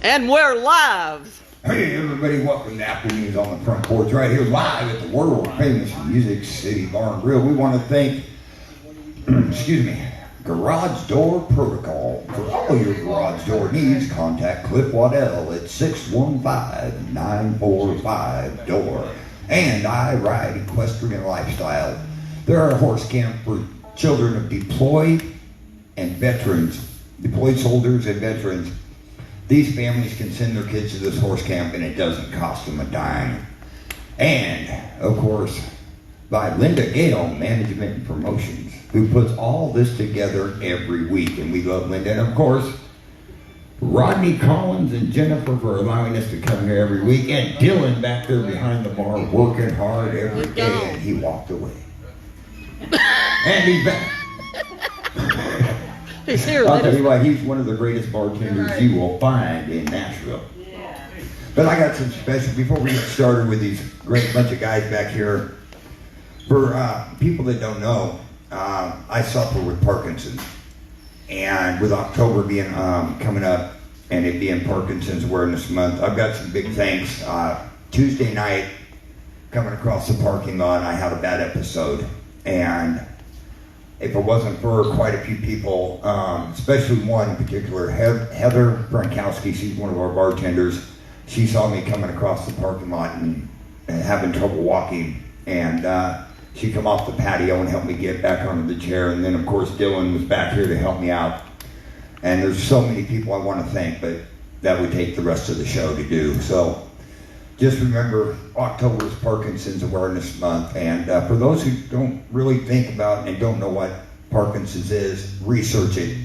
And we're live. Hey everybody, welcome to Apple News on the Front Porch, right here live at the world famous Music City Bar and Grill. We want to thank, Garage Door Protocol. For all your garage door needs, contact Cliff Waddell at 615-945-DOOR. And I Ride Equestrian Lifestyle. They're a horse camp for children of deployed soldiers and veterans. These families can send their kids to this horse camp and it doesn't cost them a dime. And, of course, by Linda Gale Management and Promotions, who puts all this together every week. And we love Linda. And, of course, Rodney Collins and Jennifer for allowing us to come here every week. And Dylan back there behind the bar working hard every day. And he walked away. And he's back. He's here. I'll tell you what, he's one of the greatest bartenders you will find in Nashville. But I got some special, before we get started with these great bunch of guys back here, for people that don't know, I suffer with Parkinson. And with October being coming up and it being Parkinson's Awareness Month, I've got some big thanks. Tuesday night, coming across the parking lot, I had a bad episode. And if it wasn't for quite a few people, especially one in particular, Heather Frankowski, she's one of our bartenders. She saw me coming across the parking lot and having trouble walking, and she come off the patio and helped me get back onto the chair. And then, of course, Dylan was back here to help me out. And there's so many people I want to thank, but that would take the rest of the show to do. So just remember, October is Parkinson's Awareness Month, and for those who don't really think about and don't know what Parkinson's is, research it.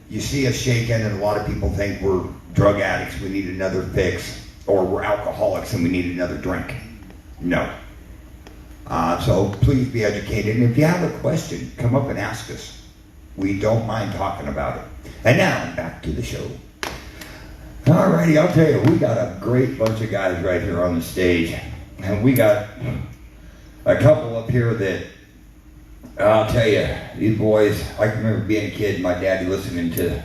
You see us shaking, and a lot of people think we're drug addicts, we need another fix, or we're alcoholics and we need another drink. No. So please be educated, and if you have a question, come up and ask us. We don't mind talking about it. And now, back to the show. Alrighty, I'll tell you, we got a great bunch of guys right here on the stage. And we got a couple up here that, I'll tell you, these boys, I can remember being a kid, my daddy listening to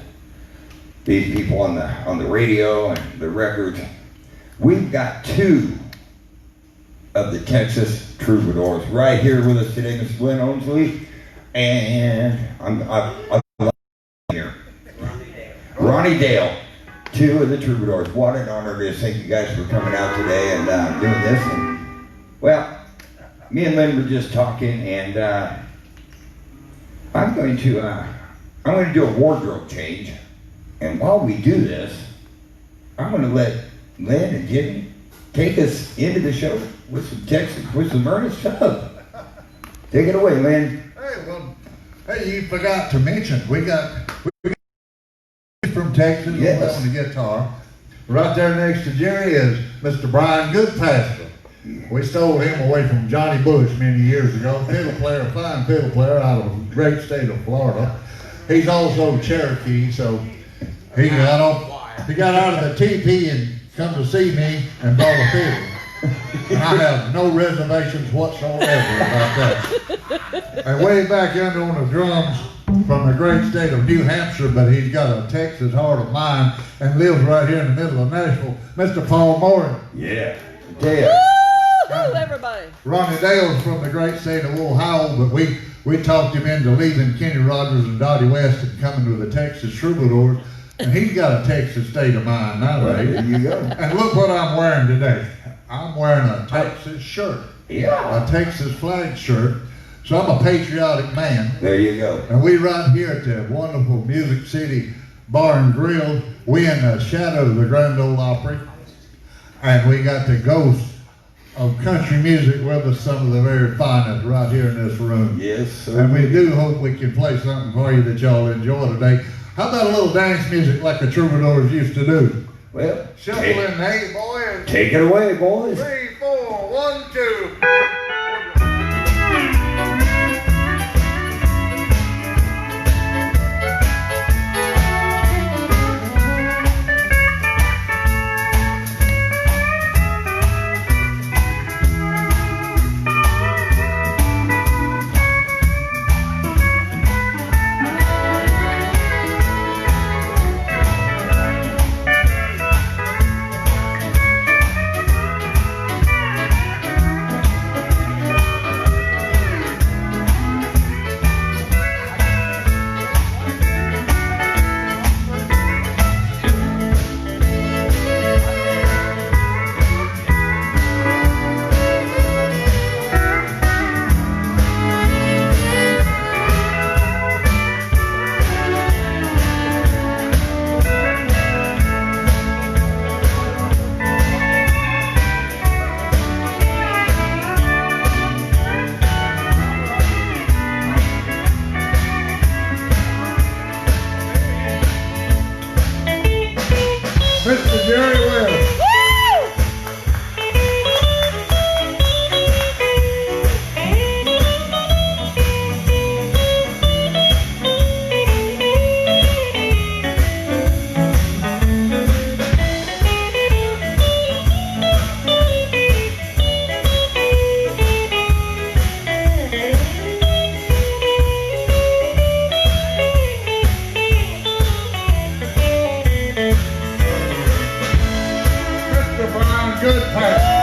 these people on the radio and the records. We've got two of the Texas Troubadours right here with us today, Mr. Lynn Owsley, and I'm here. Ronnie Dale. Two of the Troubadours. What an honor it is. Thank you guys for coming out today and doing this. And, well, me and Lynn were just talking, and I'm going to do a wardrobe change. And while we do this, I'm going to let Lynn and Jimmy take us into the show with some Texas, with some earnest stuff. Take it away, Lynn. Hey, you forgot to mention, we got from Texas, yes, on the guitar. Right there next to Jerry is Mr. Brian Goodpaster. We stole him away from Johnny Bush many years ago. Fiddle player, fine fiddle player out of the great state of Florida. He's also Cherokee, so he got out of the teepee and come to see me and bought a fiddle. And I have no reservations whatsoever about that. And way back under on the drums, from the great state of New Hampshire, but he's got a Texas heart of mine and lives right here in the middle of Nashville, Mr. Paul Morin. Yeah. Dale. Woo-hoo, everybody. Ronnie Dale's from the great state of Ohio, but we talked him into leaving Kenny Rogers and Dottie West and coming to the Texas Troubadours, and he's got a Texas state of mind nowadays. There you go. And look what I'm wearing today. I'm wearing a Texas shirt. Yeah. A Texas flag shirt. So I'm a patriotic man. There you go. And we right here at the wonderful Music City Bar and Grill. We in the shadow of the Grand Ole Opry. And we got the ghost of country music with us, some of the very finest right here in this room. Yes, sir. And we do hope we can play something for you that y'all enjoy today. How about a little dance music like the Troubadours used to do? Well, Shuffle in, hey boy. Take it away, boys. 3, 4, 1, 2. Mr. Jerry Webb. Goodpaster.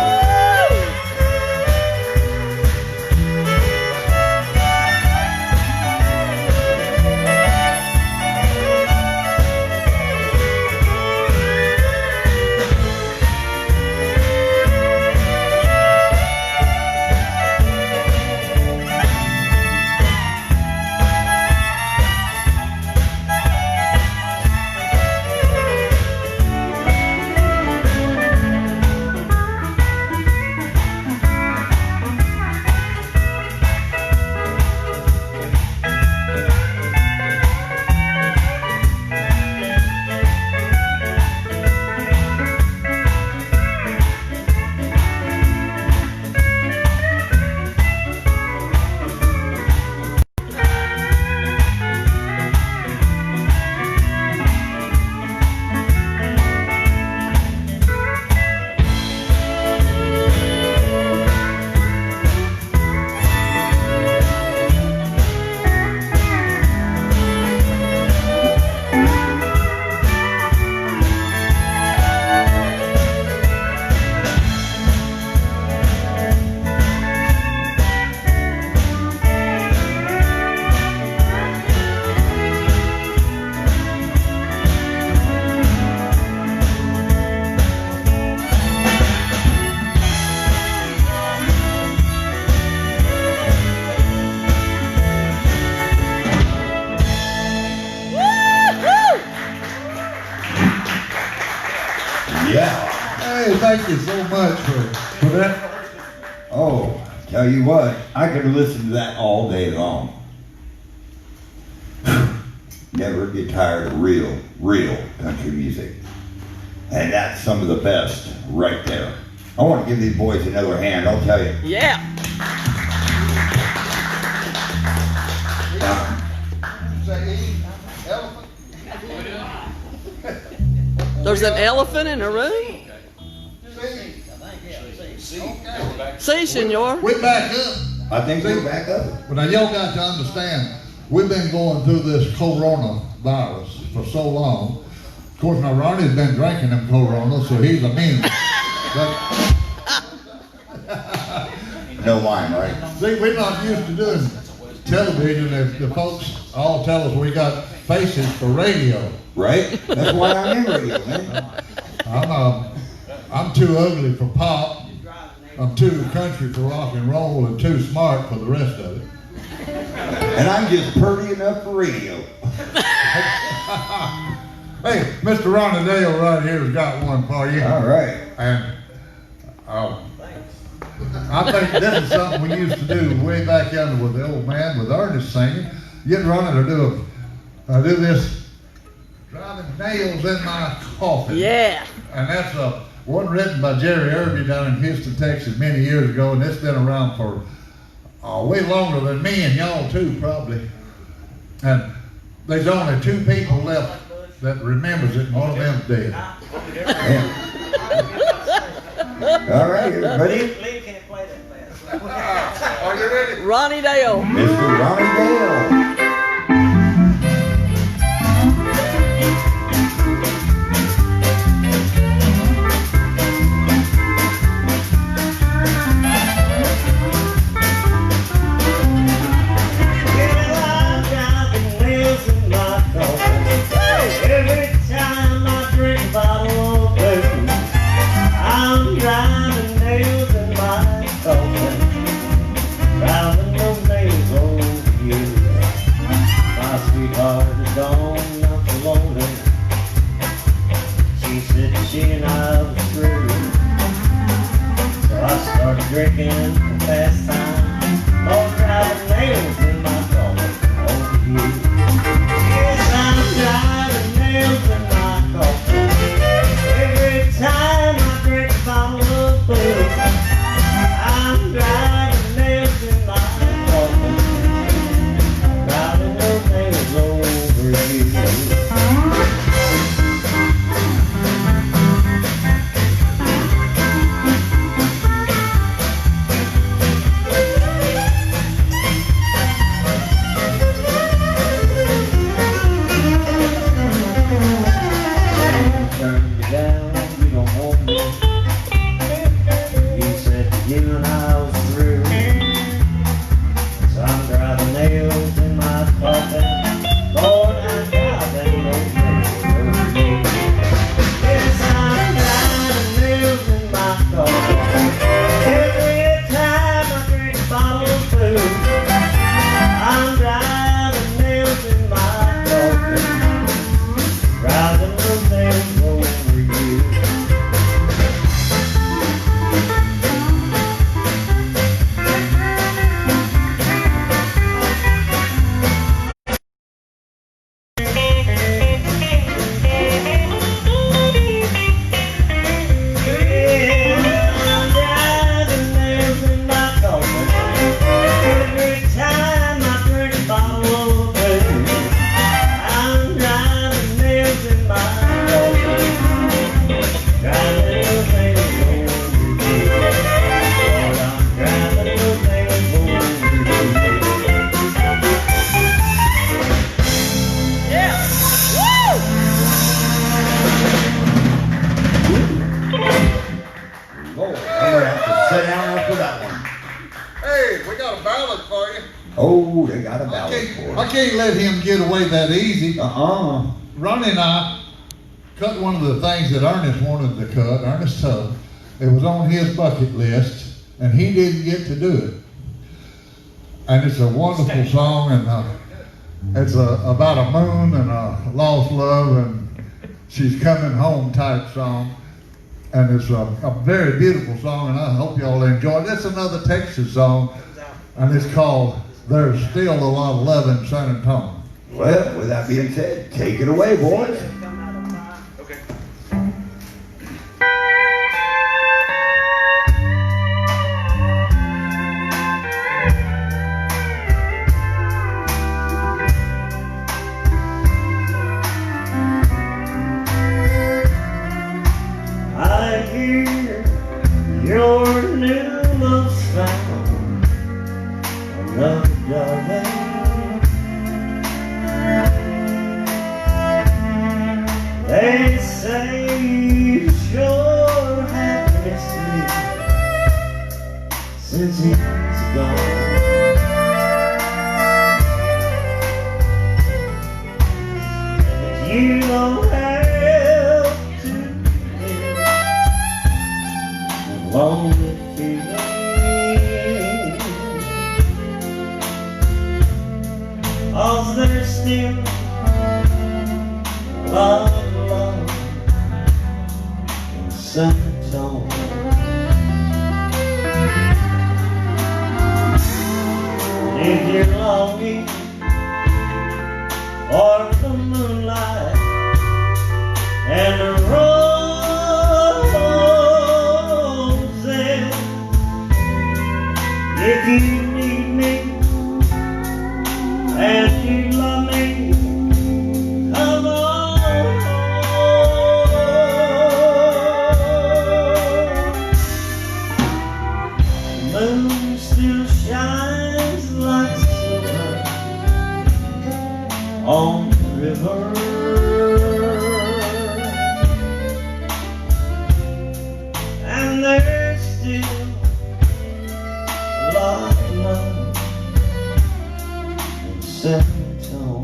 Hey, thank you so much for that. Oh, tell you what, I could listen to that all day long. Never get tired of real country music. And that's some of the best right there. I want to give these boys another hand, I'll tell you. Yeah. There's an elephant in the room? Si, senor. We're back up. I think we're back up. But now y'all got to understand, we've been going through this coronavirus for so long. Of course, now Ronnie's been drinking them Corona, so he's immune. No wine, right? See, we're not used to doing television. If the folks all tell us we got faces for radio. Right? That's why I'm in radio, man. I'm too ugly for pop. I'm too country for rock and roll and too smart for the rest of it. And I'm just pretty enough for radio. Hey, Mr. Ronnie Dale right here has got one for you. All right. And I think this is something we used to do way back yonder with the old man, with Ernest singing. Get Ronnie to do this, driving nails in my coffin. Yeah. And that's one written by Jerry Irby down in Houston, Texas many years ago, and it's been around for way longer than me and y'all too, probably. And there's only two people left that remembers it, and one of them's dead. All right, everybody. Lee can't play that fast. Are you ready? Ronnie Dale. Mr. Ronnie Dale. Drinking for fast time, all driving nails in my coffin over you. Yes, I'm driving nails in my coffin. Oh, they got a ballot for I it. can't let him get away that easy. Ronnie and I cut one of the things that Ernest wanted to cut, Ernest Tubb. It was on his bucket list, and he didn't get to do it. And it's a wonderful song, and it's about a moon and a lost love, and she's coming home type song. And it's a very beautiful song, and I hope y'all enjoy it. It's another Texas song, and it's called There's Still a Lot of Love in San Antonio. Well, with that being said, take it away, boys. I hear your new love sound, another darling. They say you sure have missed me since he's gone. But you don't have to live lonely feeling, 'cause there's still a lot of love in San Antonio. And if you're longing for the moonlight and the roses, if you need me and you love me, come on home. The moon still shines like silver on the river, and there's still a lot of love in San Antonio.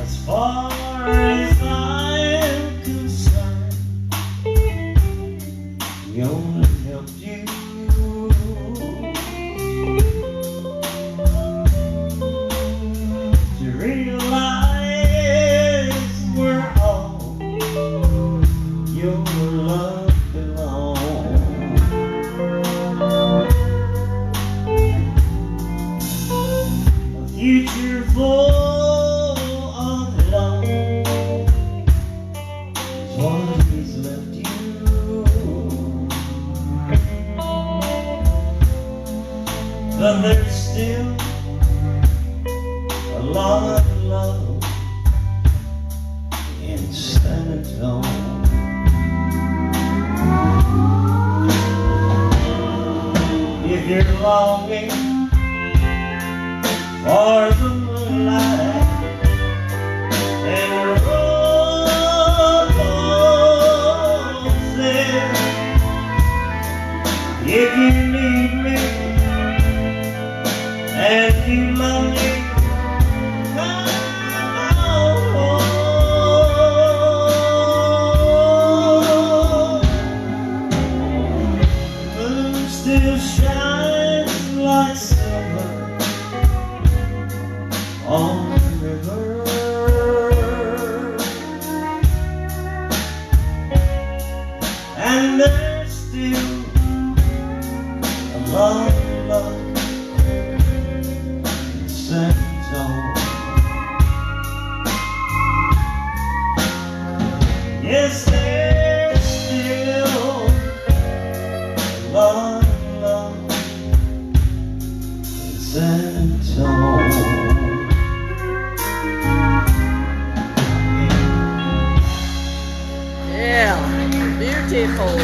As far as I'm concerned, he only helped you to realize where all your love belongs. A future full of love is what he's left you. But there's still a lot of love in San Antonio. If you're longing for the moonlight and the roses, if you need me and you love me, come on home. The moon still shines like silver on the river, and there's still a lot of love in San Antonio. Yes, there's still a lot of love in San Antonio. Yeah, beautiful.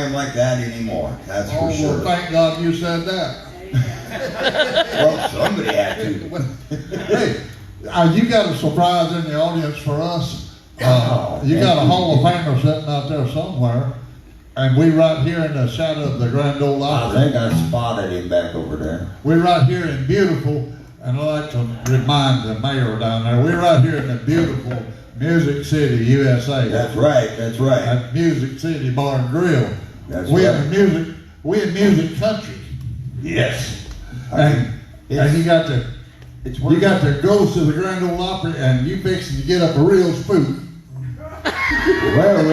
him like that anymore. That's Oh, for sure. well, thank God you said that. Well, somebody had to. Hey, you got a surprise in the audience for us. Oh, You got a thank you. Hall of Famer sitting out there somewhere, and we right here in the shadow of the Grand Ole I Opry. think I spotted him back over there. We're right here in beautiful, and I'd like to remind the mayor down there, we're right here in the beautiful Music City, USA. That's right. That's right. At Music City Bar and Grill. That's we right. in music country. Yes. And you got to It's you got to go to the Grand Ole Opry, and you fixing to get up a real spook. Well,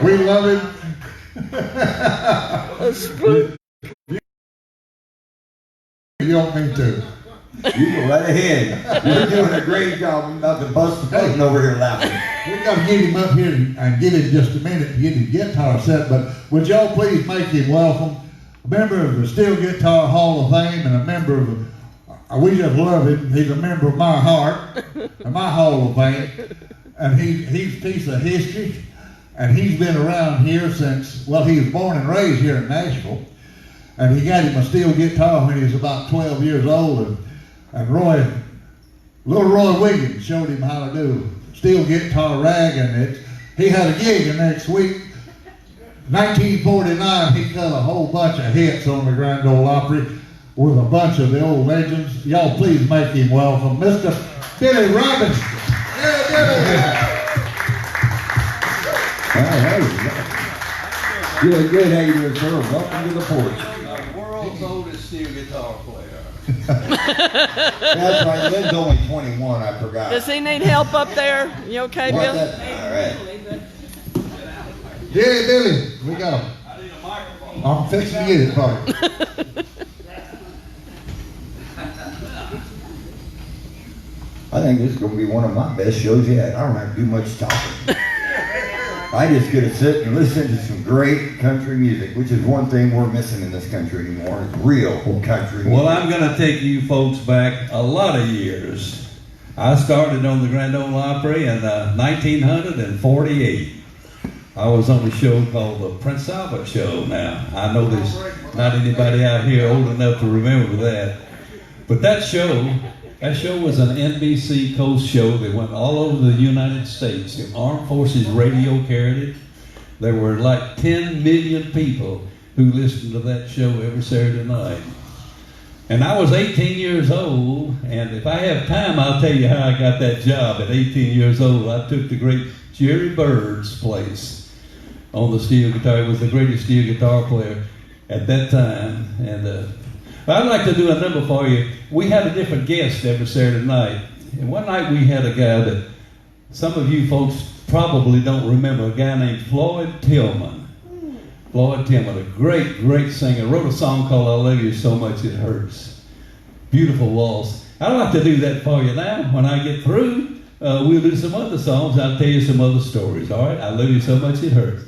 We love him. A spook. You don't mean to. you go right ahead. You're doing a great job. I'm about to bust the button over here laughing. We got to get him up here and give him just a minute to get his guitar set. But would y'all please make him welcome? A member of the Steel Guitar Hall of Fame and a member of we just love him. He's a member of my heart and my Hall of Fame. And he's a piece of history. And he's been around here since, well, he was born and raised here in Nashville. And he got him a steel guitar when he was about 12 years old. And little Roy Williams showed him how to do steel guitar rag. And he had a gig the next week. 1949, he cut a whole bunch of hits on the Grand Ole Opry with a bunch of the old legends. Y'all please make him welcome, Mr. Billy Robinson. Yeah, Billy. Good, good. How you doing, sir? Welcome to the porch. The world's oldest steel guitar player. That's right. Lynn's only 21. I forgot. Does he need help up there? You okay, What's Bill? that? All right. Yeah, Billy, we got him. I need a microphone. I'm fixing to get it for you. I think this is going to be one of my best shows yet. I don't have to do much talking. I just get to sit and listen to some great country music, which is one thing we're missing in this country anymore. It's real country music. Well, I'm going to take you folks back a lot of years. I started on the Grand Ole Opry in 1948. I was on a show called the Prince Albert Show. Now, I know there's not anybody out here old enough to remember that. But that show was an NBC Coast show that went all over the United States. The Armed Forces Radio carried it. There were like 10 million people who listened to that show every Saturday night. And I was 18 years old, and if I have time, I'll tell you how I got that job. At 18 years old, I took the great Jerry Bird's place on the steel guitar. He was the greatest steel guitar player at that time. And I'd like to do a number for you. We had a different guest every Saturday night. And one night we had a guy that some of you folks probably don't remember, a guy named Floyd Tillman. Floyd Tillman, a great, great singer. Wrote a song called I Love You So Much It Hurts. Beautiful waltz. I'd like to do that for you now. When I get through, we'll do some other songs. I'll tell you some other stories, all right? I love you so much it hurts.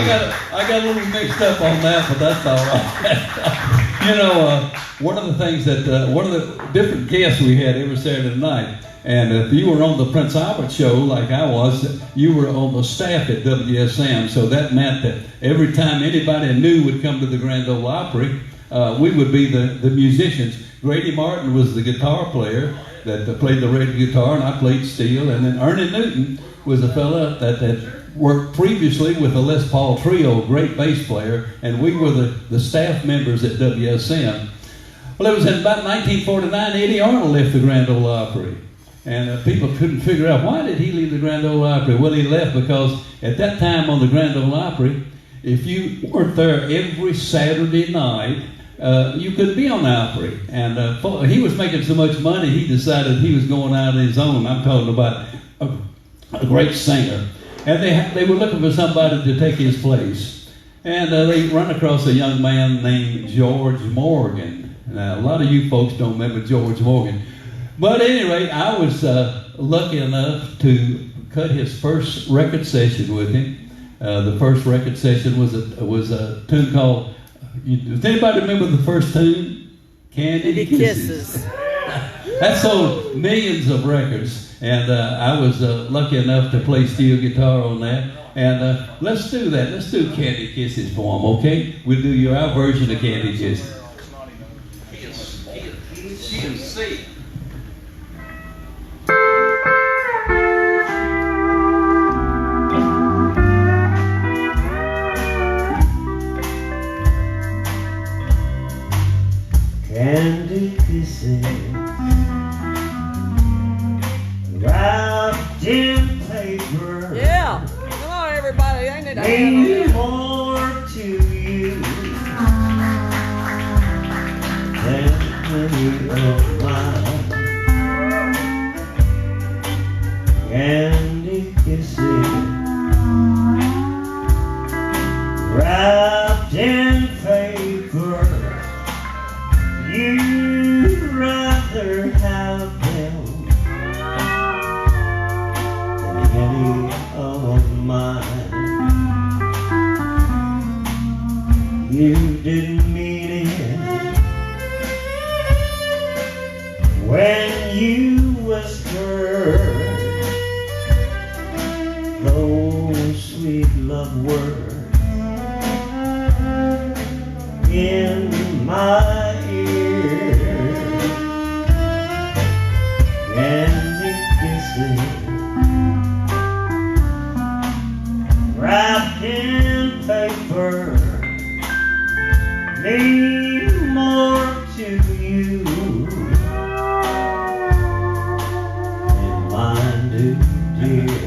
I got a little mixed up on that, but that's all right. You know, one of the things that one of the different guests we had every Saturday night, and if you were on the Prince Albert show like I was, you were on the staff at WSM, so that meant that every time anybody new would come to the Grand Ole Opry, we would be the musicians. Grady Martin was the guitar player that played the red guitar, and I played steel, and then Ernie Newton was a fella that worked previously with the Les Paul Trio, great bass player, and we were the staff members at WSM. Well, it was in about 1949, Eddie Arnold left the Grand Ole Opry. And people couldn't figure out, why did he leave the Grand Ole Opry? Well, he left because at that time on the Grand Ole Opry, if you weren't there every Saturday night, you couldn't be on the Opry. And he was making so much money, he decided he was going out on his own. I'm talking about a great singer. And they were looking for somebody to take his place. And they run across a young man named George Morgan. Now, a lot of you folks don't remember George Morgan. But at any rate, I was lucky enough to cut his first record session with him. The first record session was a tune called, does anybody remember the first tune? Candy Kisses. That sold millions of records, and I was lucky enough to play steel guitar on that. And let's do that. Let's do Candy Kisses for him, okay? We'll do our version of Candy Kisses. C. Candy kisses wrapped in paper. Yeah. Come on, everybody. Ain't it? Mean more to you than any of mine. Candy kisses wrapped in paper. You'd rather have them than any of mine. You didn't mean it when you whispered those sweet love words in my ear. Candy kisses wrapped in paper mean more to you than mine do, dear.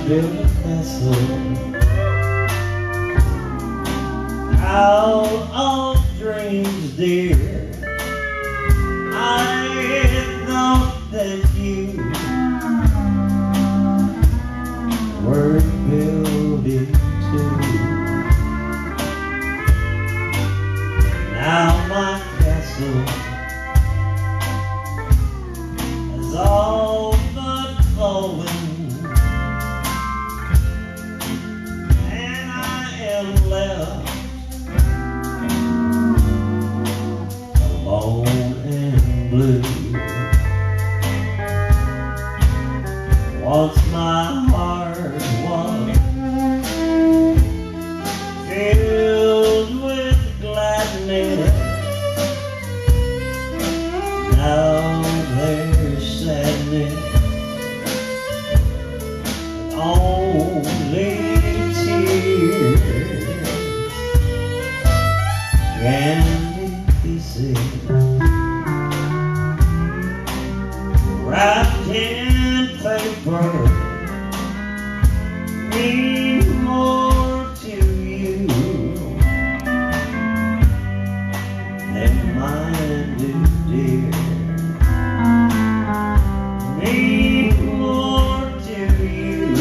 Built a castle out of dreams, dear. I thought that you were building too. Now my castle has all but fallen. Left alone and blue. Once my heart was filled with gladness. Now there's sadness, only candy pieces wrapped in paper mean more to you than mine do, dear. Mean more to you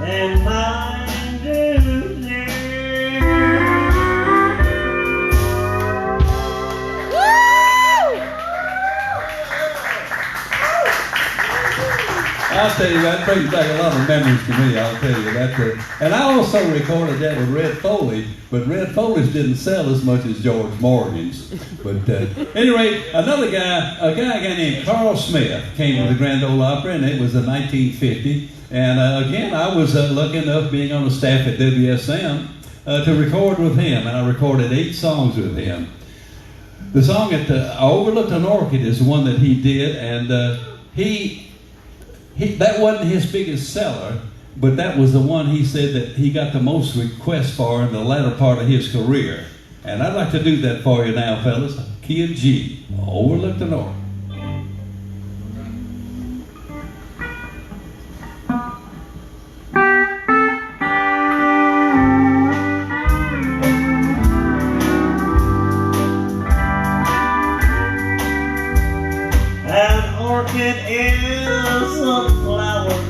than mine do, dear. I'll tell you, that brings back a lot of memories to me, I'll tell you that. And I also recorded that with Red Foley, but Red Foley's didn't sell as much as George Morgan's. But at any rate, another guy, a guy named Carl Smith came to the Grand Ole Opry, and it was in 1950. And again, I was lucky enough being on the staff at WSM to record with him, and I recorded 8 songs with him. The song at I Overlooked an Orchid is the one that he did, and that wasn't his biggest seller, but that was the one he said that he got the most requests for in the latter part of his career. And I'd like to do that for you now, fellas. Key of G, Overlooked an Orchid. An orchid is a flower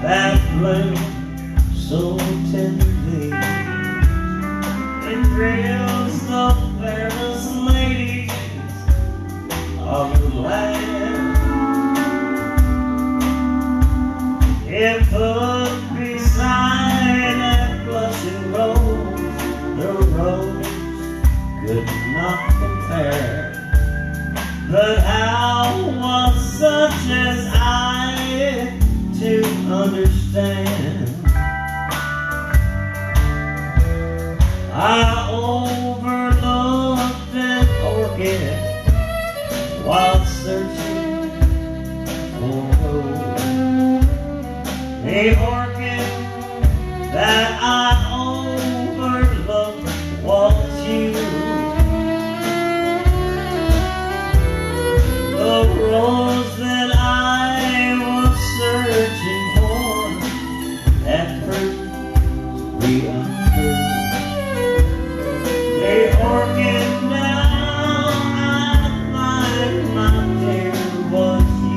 that blooms so tenderly. It thrills the fairest ladies of the land. If put beside that blushing rose, the rose could not compare. But how was such as I to understand? I overlooked an orchid while searching for gold. The orchid that I overlooked was you. The rose that I was searching for had proved to be untrue. The orchid now I find, my dear, was you.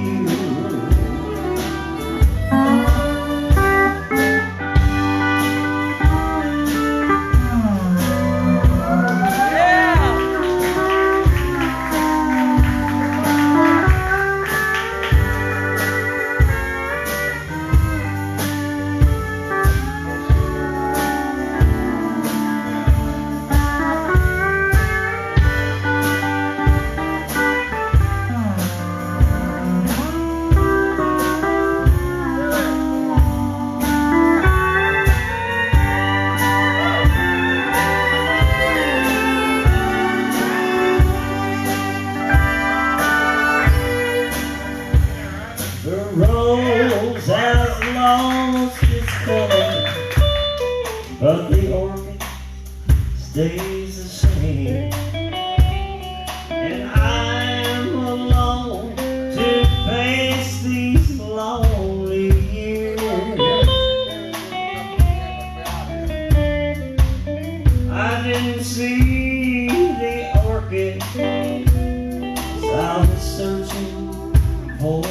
Rose has lost its color, but the orchid stays the same. And I'm alone to face these lonely years. I didn't see the orchid as I was searching for.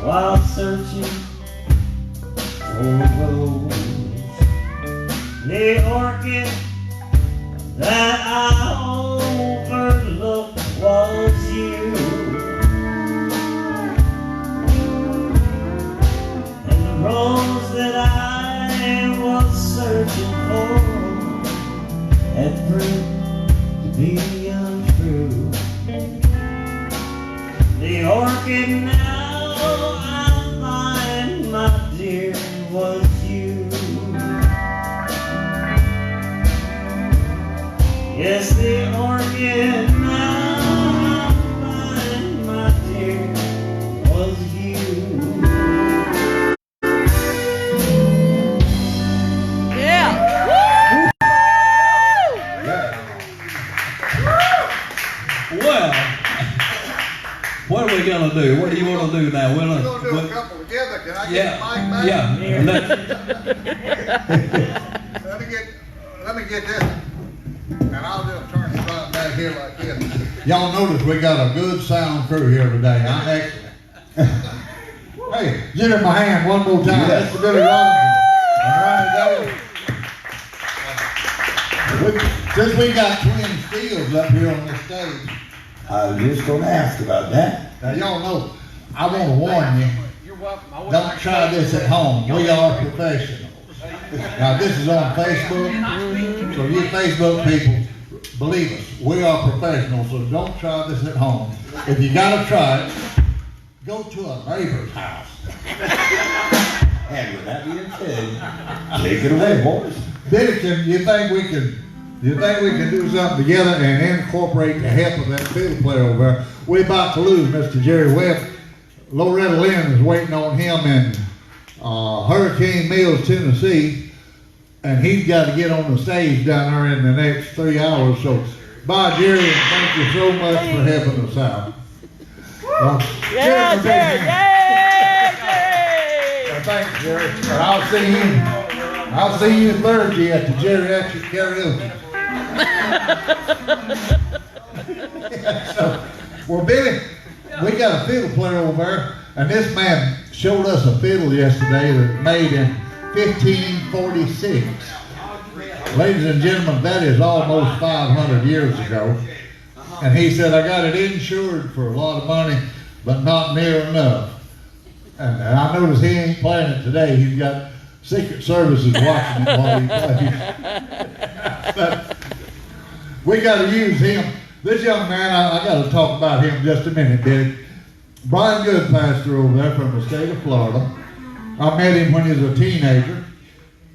While searching for rose, the orchid that I overlooked was you. And the rose that I was searching for had proved to be untrue. The orchid now I find, my dear, Yeah, now I find my dear was you. Yeah. Well, what are we gonna do? What do you want to do now? We're gonna do a couple together. Can I get the mic back? Yeah. Let me get this, and I'll just turn it right back here like this. Y'all notice we got a good sound crew here today. I'm excellent. Hey, give him my hand one more time. Yes. Mr. Billy Robinson and Ronnie Davis. Since we got twin Steels up here on the stage, I was just going to ask about that. now y'all know, I want to warn you, You're welcome. don't try this at home. We are professionals. Now this is on Facebook, so you Facebook people, believe us, we are professionals, so don't try this at home. If you gotta try it, go to a neighbor's house. And with that being said, take it away, boys. Diddickson, you think we can do something together and incorporate the help of that fiddle player over there? We're about to lose Mr. Jerry Webb. Lynn is waiting on him in Hurricane Mills, Tennessee, and he's got to get on the stage down there in the next 3 hours. So, bye, Jerry, and thank you so much for helping us out. Yeah, Jerry. Yay, Thanks, Jerry. And I'll see you Thursday at the geriatric karaoke. So, well, Billy, we got a fiddle player over there, and this man showed us a fiddle yesterday that was made in 1546. Ladies and gentlemen, that is almost 500 years ago. And he said, I got it insured for a lot of money, but not near enough. And I notice he ain't playing it today. He's got Secret Services watching it while he plays. But we got to use him. This young man, I got to talk about him just a minute, Billy. Brian Goodpaster over there from the state of Florida. I met him when he was a teenager,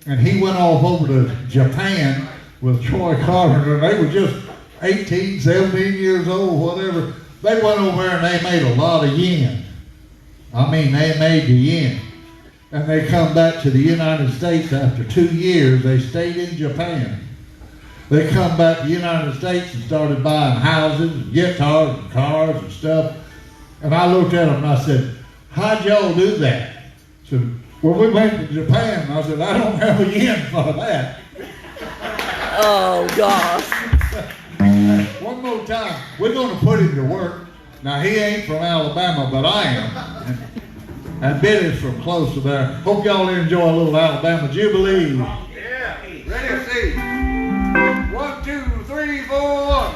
and he went off over to Japan with Troy Carpenter, and they were just 18, 17 years old, whatever. They went over there and they made a lot of yen. I mean, they made the yen. And they come back to the United States after 2 years. They stayed in Japan. They come back to the United States and started buying houses and guitars and cars and stuff. And I looked at them and I said, how'd y'all do that? He said, well, we went to Japan. And I said, I don't have a yen for that. Oh, gosh. One more time, we're going to put him to work. Now, he ain't from Alabama, but I am. And Billy's from close to there. Hope y'all enjoy a little Alabama Jubilee. Yeah, ready, see. 1, 2, 3, 4.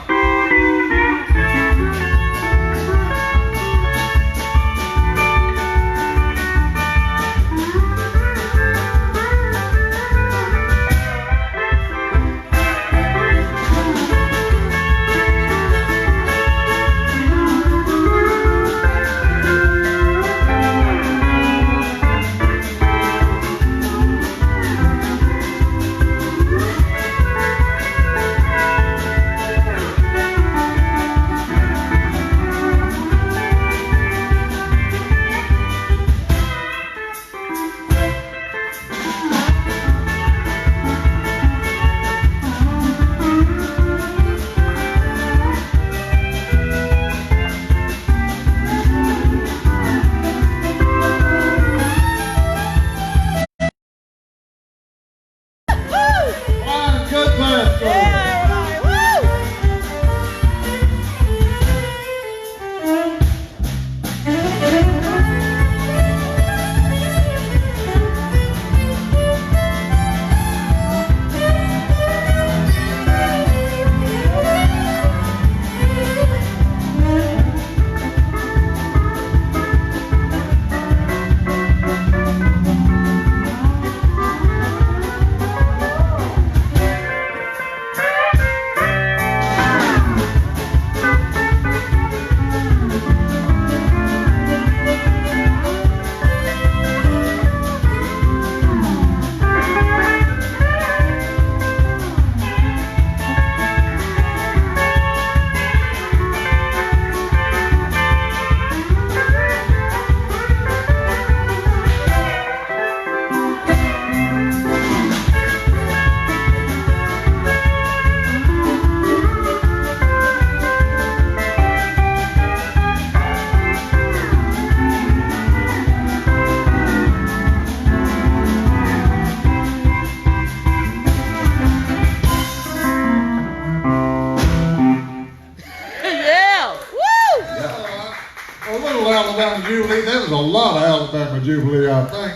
Alabama Jubilee. There was a lot of Alabama Jubilee, I think.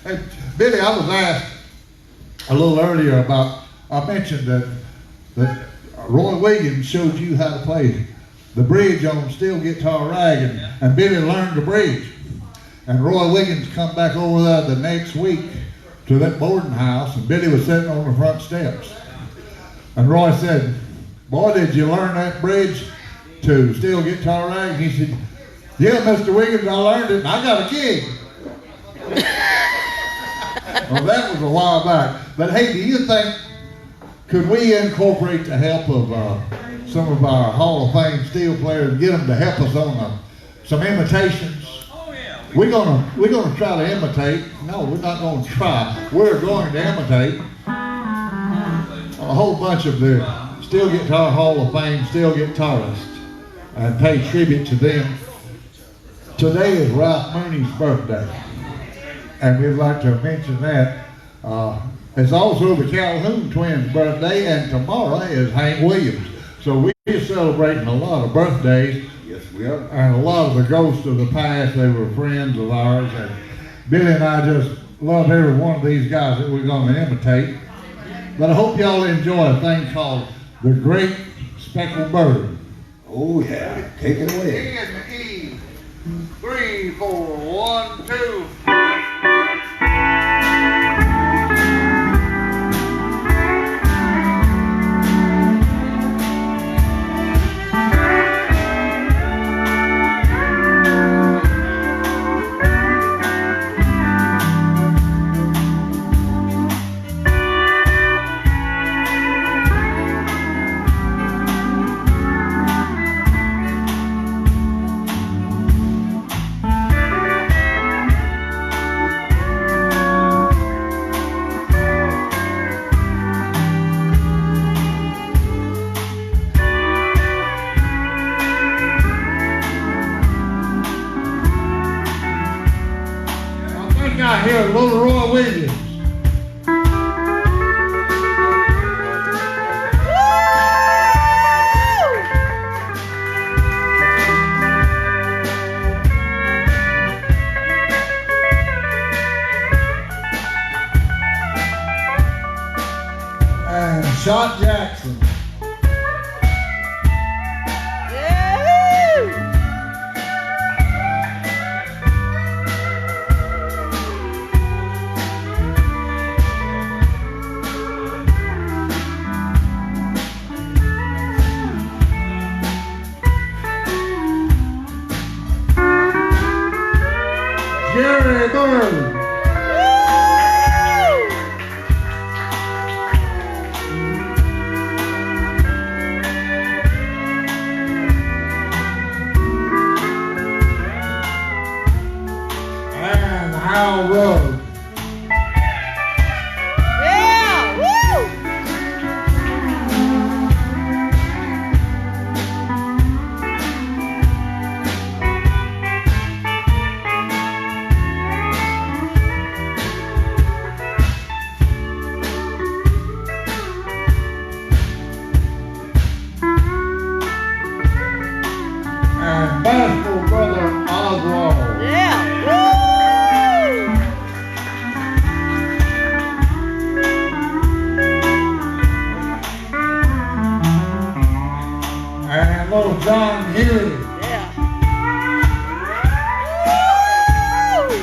Hey, Billy, I was asked a little earlier about, I mentioned that Roy Williams showed you how to play the bridge on steel guitar rag, and Billy learned the bridge. And Roy Williams come back over there the next week to that boarding house, and Billy was sitting on the front steps. And Roy said, "Boy, did you learn that bridge to steel guitar rag?" He said, "Yeah, Mr. Wiggins, I learned it, and I got a gig." Well, that was a while back. But hey, do you think, could we incorporate the help of some of our Hall of Fame steel players and get them to help us on some imitations? Oh, yeah. We're gonna try to imitate. No, we're not gonna try. We're going to imitate a whole bunch of the Steel Guitar Hall of Fame steel guitarists and pay tribute to them. Today is Ralph Mooney's birthday, and we'd like to mention that. It's also the Calhoun twins' birthday, and tomorrow is Hank Williams. So we're celebrating a lot of birthdays. Yes, we are. And a lot of the ghosts of the past, they were friends of ours, and Billy and I just love every one of these guys that we're going to imitate. But I hope y'all enjoy a thing called The Great Speckled Bird. Oh yeah, take it away. In E, 3, 4, 1, 2. I hear a little Roy Williams. And Shot Jackson. Jerry Bird. And Hal Rowe. Yeah! Woo! And Bashful Brother Oswald. Yeah! Woo! And little John Healy. Yeah! Woo!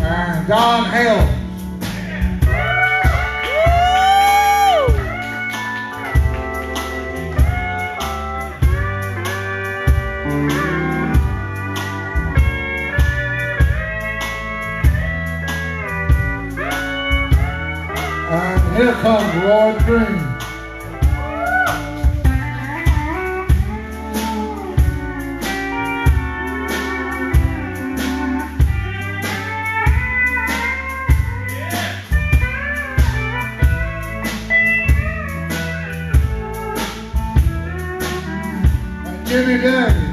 And Don Hale. Woo! And here comes Roy Green. And Jimmy Daniels.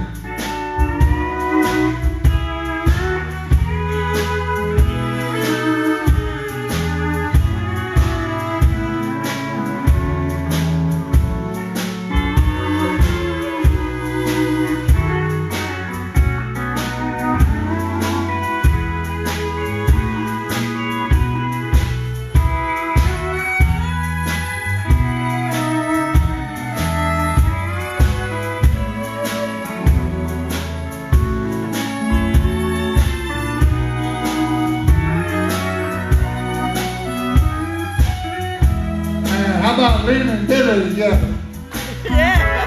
about Lynn and Billy together? Yeah.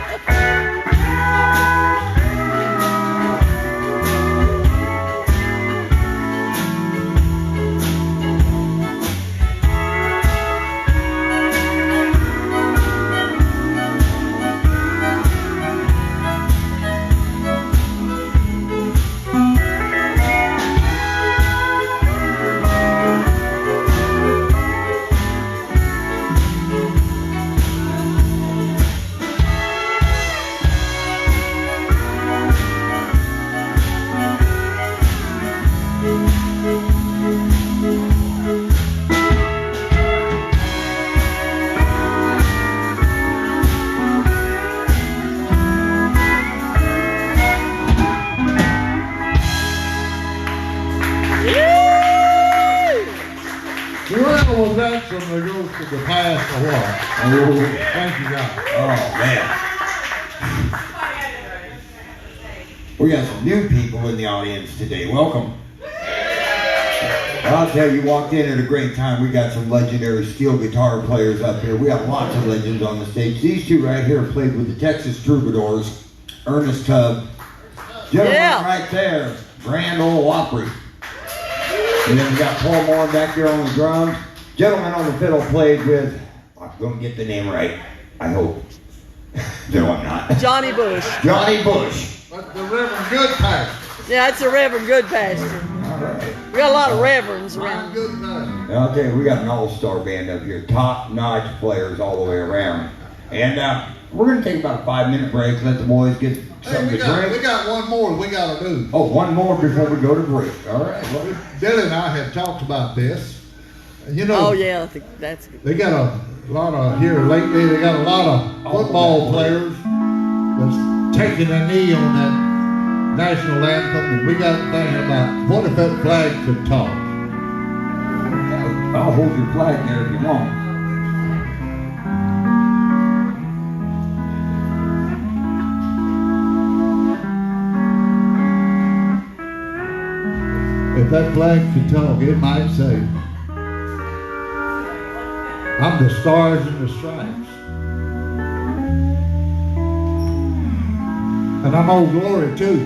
Whoever was that from the goes to the past or what? Oh, Thank you, God. man. We got some new people in the audience today. Welcome. I'll tell you, walked in at a great time. We got some legendary steel guitar players up here. We have lots of legends on the stage. These two right here played with the Texas Troubadours, Ernest Tubb. Gentleman right there, Grand Ole Opry. And then we got Paul Morin back there on the drums. Gentleman on the fiddle played with, I'm going to get the name right, I hope. No, I'm not. Johnny Bush. Johnny Bush. But the Reverend Goodpaster. Yeah, it's a Reverend Goodpaster. All right. We got a lot of reverends around. Goodpaster. And I'll tell you, we got an all-star band up here, top-notch players all the way around. And we're going to take about a 5-minute break, let the boys get something Hey, to drink. we got one more we got to do. Oh, one more before we go to break. All right, buddy. Billy and I had talked about this. You know, Oh yeah, that's good. they got a lot of, here lately, they got a lot of football players that's taking a knee on that national anthem, and we got thinking about what if that flag could talk? I'll hold your flag there if you want. If that flag could talk, it might say, I'm the stars and the stripes. And I'm Old Glory too.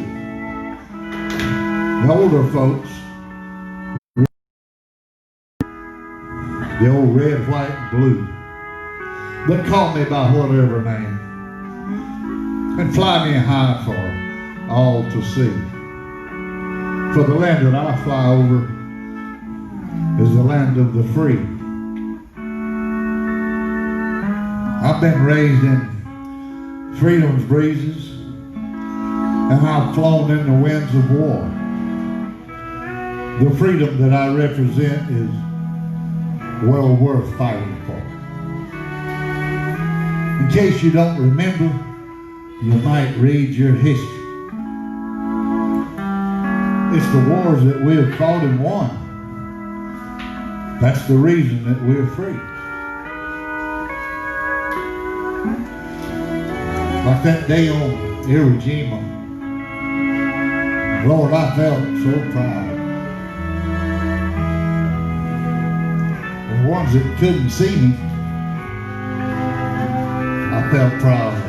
The older folks, the old red, white, and blue. But call me by whatever name. And fly me high for all to see. For the land that I fly over is the land of the free. I've been raised in freedom's breezes, and I've flown in the winds of war. The freedom that I represent is well worth fighting for. In case you don't remember, you might read your history. It's the wars that we have fought and won. That's the reason that we're free. Like that day on Iwo Jima, Lord, I felt so proud. And the ones that couldn't see me, I felt proud of.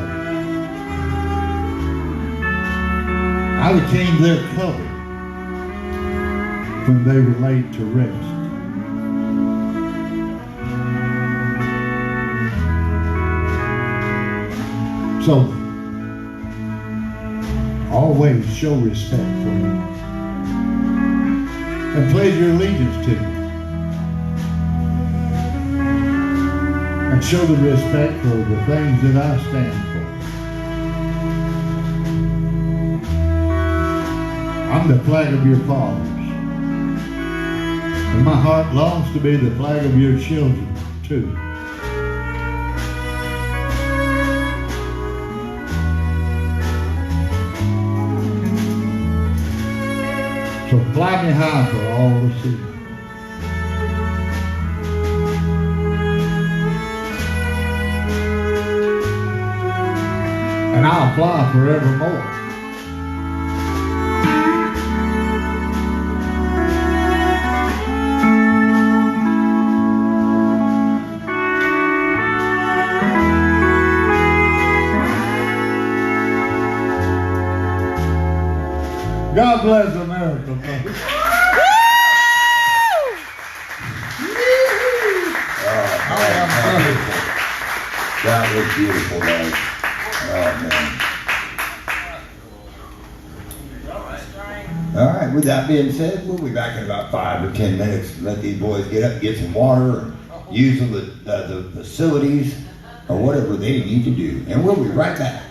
I became their cover when they were laid to rest. So, always show respect for me and pledge your allegiance to me. And show the respect for the things that I stand for. I'm the flag of your fathers. And my heart longs to be the flag of your children, too. So fly me high for all to see. And I'll fly forevermore. God bless America. That was beautiful, guys. Oh, man. All right, with that being said, we'll be back in about 5 or 10 minutes. Let these boys get up, get some water, and use the facilities or whatever they need to do. And we'll be right back.